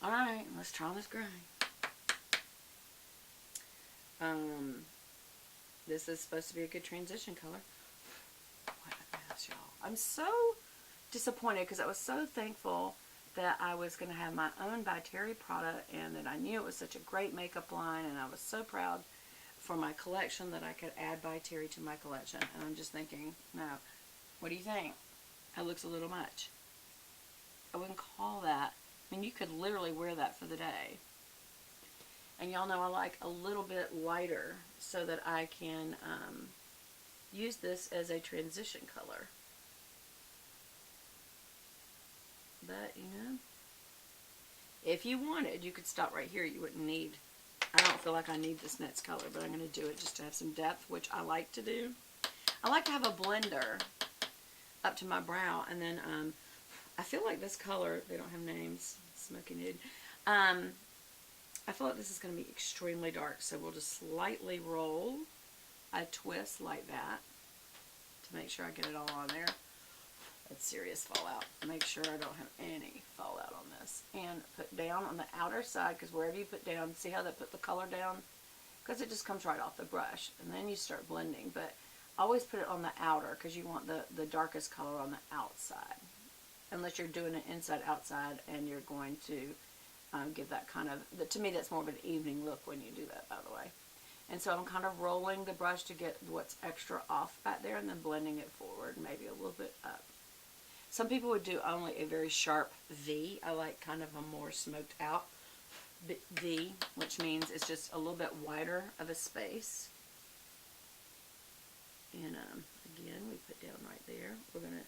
Alright, let's try this gray. This is supposed to be a good transition color. What a mess, y'all. I'm so disappointed because I was so thankful that I was going to have my own By Terry product and that I knew it was such a great makeup line, and I was so proud for my collection that I could add By Terry to my collection. And I'm just thinking, no, what do you think? That looks a little much. I wouldn't call that. I mean, you could literally wear that for the day. And y'all know I like a little bit lighter so that I can use this as a transition color. But, you know, if you wanted, you could stop right here. You wouldn't need, I don't feel like I need this next color, but I'm going to do it just to have some depth, which I like to do. I like to have a blender up to my brow, and then I feel like this color, they don't have names, Smoky Nude. I feel like this is going to be extremely dark, so we'll just slightly roll a twist like that to make sure I get it all on there. That's serious fallout. Make sure I don't have any fallout on this. And put down on the outer side, because wherever you put down, see how they put the color down? Because it just comes right off the brush. And then you start blending, but always put it on the outer because you want the darkest color on the outside. Unless you're doing it inside outside and you're going to give that kind of, to me that's more of an evening look when you do that, by the way. And so I'm kind of rolling the brush to get what's extra off back there and then blending it forward, maybe a little bit up. Some people would do only a very sharp V. I like kind of a more smoked out V, which means it's just a little bit wider of a space. And again, we put down right there. We're going to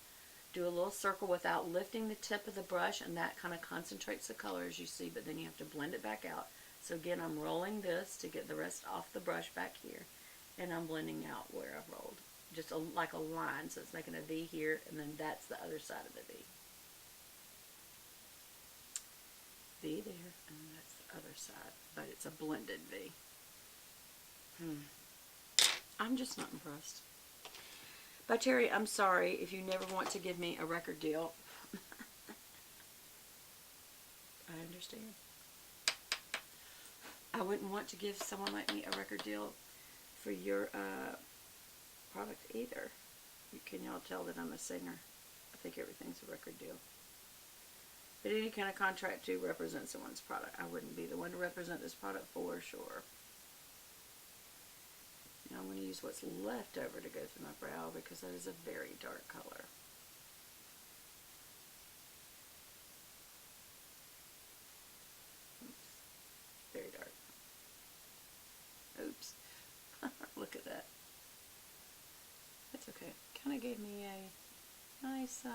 do a little circle without lifting the tip of the brush, and that kind of concentrates the color as you see, but then you have to blend it back out. So again, I'm rolling this to get the rest off the brush back here, and I'm blending out where I've rolled. Just like a line, so it's making a V here, and then that's the other side of the V. V there, and that's the other side, but it's a blended V. I'm just not impressed. By Terry, I'm sorry if you never want to give me a record deal. I understand. I wouldn't want to give someone like me a record deal for your product either. Can y'all tell that I'm a singer? I think everything's a record deal. But any kind of contract to represent someone's product. I wouldn't be the one to represent this product for sure. Now I'm going to use what's left over to go through my brow because that is a very dark color. Oops. Very dark. Oops. Look at that. That's okay. Kind of gave me a nice, I'll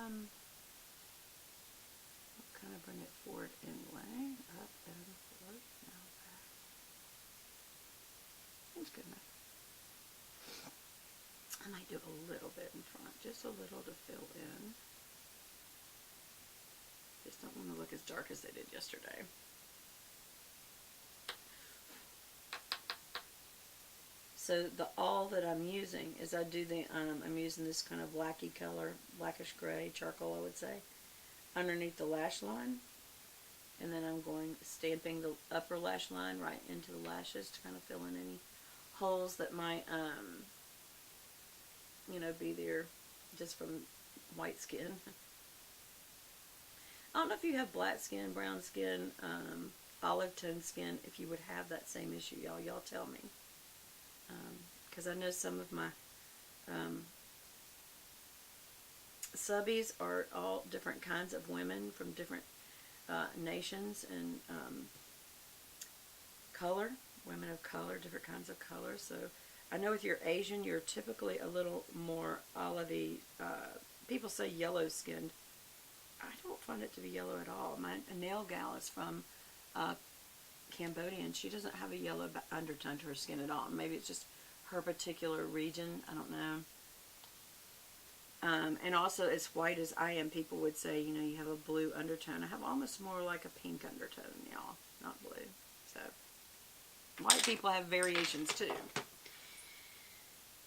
kind of bring it forward anyway. Up and forward. Now back. That's good enough. I might do a little bit in front, just a little to fill in. Just don't want to look as dark as they did yesterday. So the all that I'm using is I do the, I'm using this kind of blacky color, blackish gray, charcoal I would say, underneath the lash line. And then I'm going, stamping the upper lash line right into the lashes to kind of fill in any holes that might, you know, be there just from white skin. I don't know if you have black skin, brown skin, olive tone skin, if you would have that same issue, y'all. Y'all tell me. Because I know some of my subbies are all different kinds of women from different nations and color, women of color, different kinds of color. So I know if you're Asian, you're typically a little more olivey. People say yellow skinned. I don't find it to be yellow at all. My nail gal is from Cambodia, and she doesn't have a yellow undertone to her skin at all. Maybe it's just her particular region. I don't know. And also, as white as I am, people would say, you know, you have a blue undertone. I have almost more like a pink undertone, y'all, not blue. So, white people have variations, too.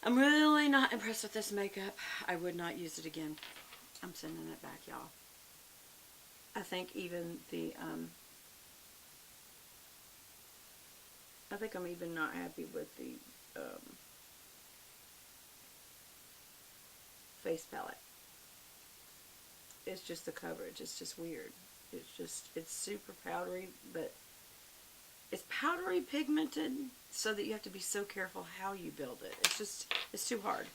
I'm really not impressed with this makeup. I would not use it again. I'm sending it back, y'all. I think even the I think I'm even not happy with the face palette. It's just the coverage. It's just weird. It's super powdery, but it's powdery pigmented so that you have to be so careful how you build it. It's too hard.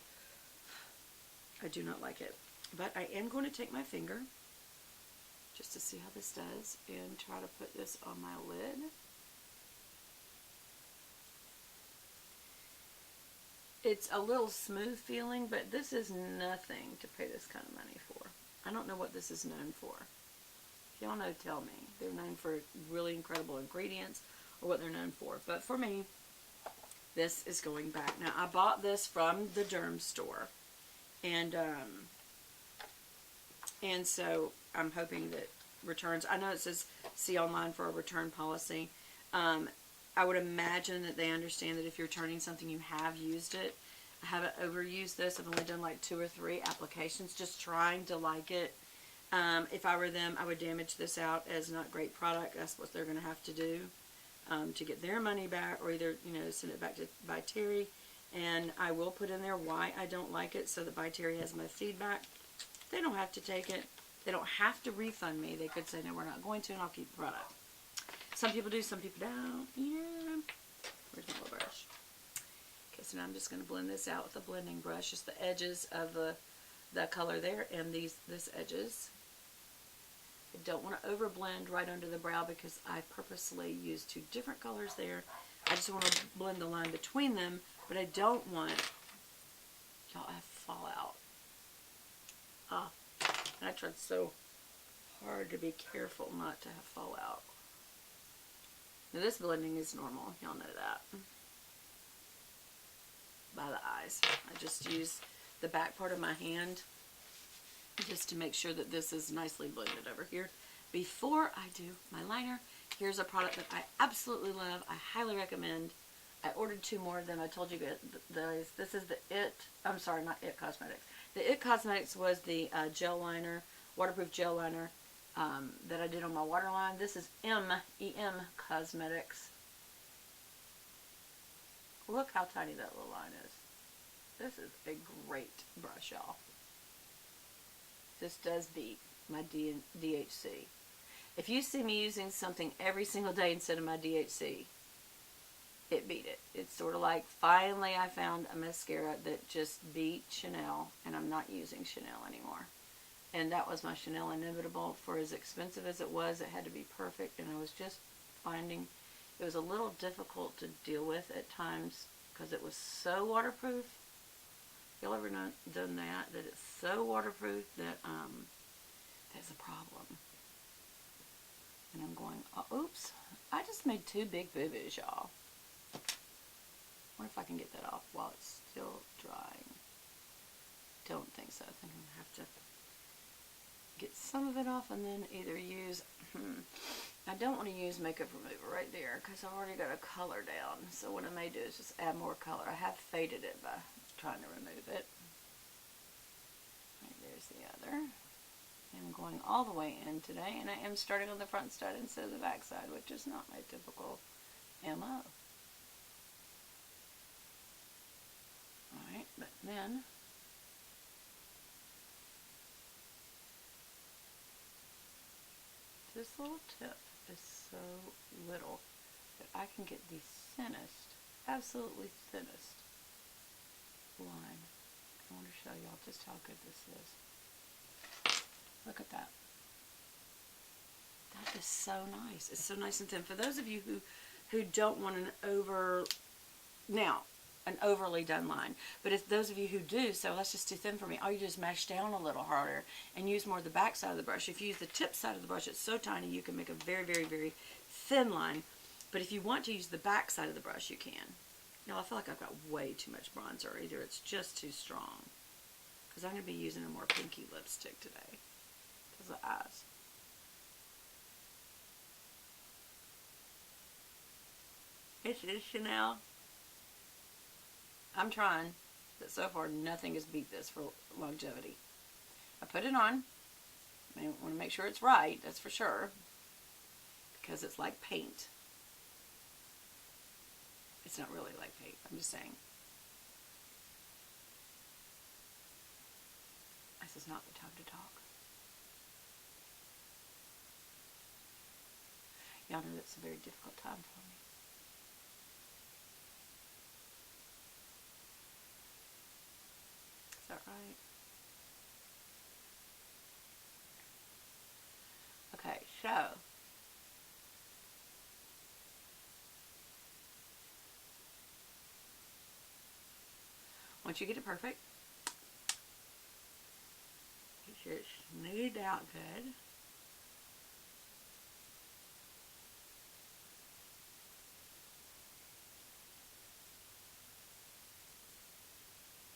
I do not like it. But I am going to take my finger just to see how this does and try to put this on my lid. It's a little smooth feeling, but this is nothing to pay this kind of money for. I don't know what this is known for. If y'all know, tell me. They're known for really incredible ingredients or what they're known for. But for me, this is going back. Now, I bought this from the Derm store. And so I'm hoping that returns, I know it says see online for a return policy. I would imagine that they understand that if you're returning something, you have used it. I haven't overused this. I've only done like 2 or 3 applications, just trying to like it. If I were them, I would damage this out as not great product. That's what they're going to have to do to get their money back, or either, you know, send it back to By Terry. And I will put in there why I don't like it so that By Terry has my feedback. They don't have to take it. They don't have to refund me. They could say, no, we're not going to, and I'll keep the product. Some people do, some people don't. Yeah. Where's my little brush? Okay, so now I'm just going to blend this out with a blending brush. Just the edges of the color there and this edges. I don't want to overblend right under the brow because I purposely used 2 different colors there. I just want to blend the line between them, but I don't want y'all to have fallout. And I tried so hard to be careful not to have fallout. Now this blending is normal, y'all know that. By the eyes. I just use the back part of my hand just to make sure that this is nicely blended over here. Before I do my liner, here's a product that I absolutely love. I highly recommend. I ordered 2 more of them. I told you guys, this is the I'm sorry, not It Cosmetics. The It Cosmetics was the gel liner, waterproof gel liner that I did on my waterline. This is EM Cosmetics. Look how tiny that little line is. This is a great brush, y'all. This does beat my DHC. If you see me using something every single day instead of my DHC, it beat it. It's sort of like, finally I found a mascara that just beat Chanel, and I'm not using Chanel anymore. And that was my Chanel Inimitable. For as expensive as it was, it had to be perfect, and I was just finding it was a little difficult to deal with at times because it was so waterproof. Y'all ever done that? That it's so waterproof that there's a problem. And I'm going, oh, oops, I just made 2 big boo-boos, y'all. I wonder if I can get that off while it's still drying. Don't think so. I think I'm going to have to get some of it off and then either use, I don't want to use makeup remover right there because I've already got a color down. So what I may do is just add more color. I have faded it by trying to remove it. Right, there's the other. I'm going all the way in today, and I am starting on the front side instead of the back side, which is not my typical MO. Alright, but then this little tip is so little that I can get the thinnest, absolutely thinnest line. I want to show y'all just how good this is. Look at that. That is so nice. It's so nice and thin. For those of you who don't want an overly done line, but if those of you who do, so that's just too thin for me, all you do is mash down a little harder and use more of the back side of the brush. If you use the tip side of the brush, it's so tiny you can make a very, very, very thin line. But if you want to use the back side of the brush, you can. Now, I feel like I've got way too much bronzer. Either it's just too strong, because I'm going to be using a more pinky lipstick today because of the eyes. This is Chanel. I'm trying, but so far nothing has beat this for longevity. I put it on. I want to make sure it's right, that's for sure, because it's like paint. It's not really like paint. I'm just saying. This is not the time to talk. Y'all know that's a very difficult time for me. Is that right? Okay, so once you get it perfect, it should smooth out good.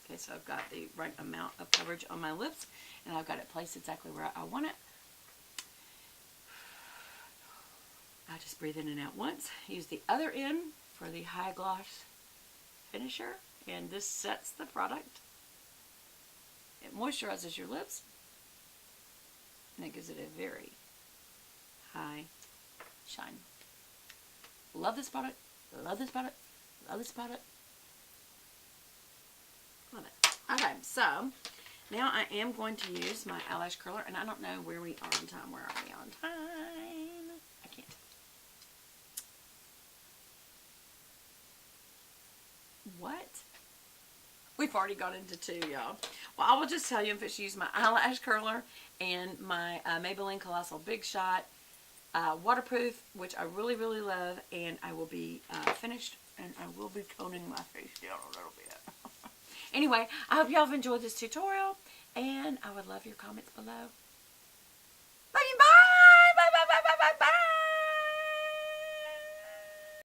Okay, so I've got the right amount of coverage on my lips, and I've got it placed exactly where I want it. I just breathe in and out once. Use the other end for the high gloss finisher, and this sets the product. It moisturizes your lips, and it gives it a very high shine. Love this product. Love this product. Love this product. Love it. Okay, so now I am going to use my eyelash curler, and I don't know where we are on time. Where are we on time? I can't. What? We've already got into 2, y'all. Well, I will just tell you, I'm fixing to use my eyelash curler and my Maybelline Colossal Big Shot waterproof, which I really, really love, and I will be finished, and I will be toning my face down a little bit. Anyway, I hope y'all have enjoyed this tutorial, and I would love your comments below. Love you, bye!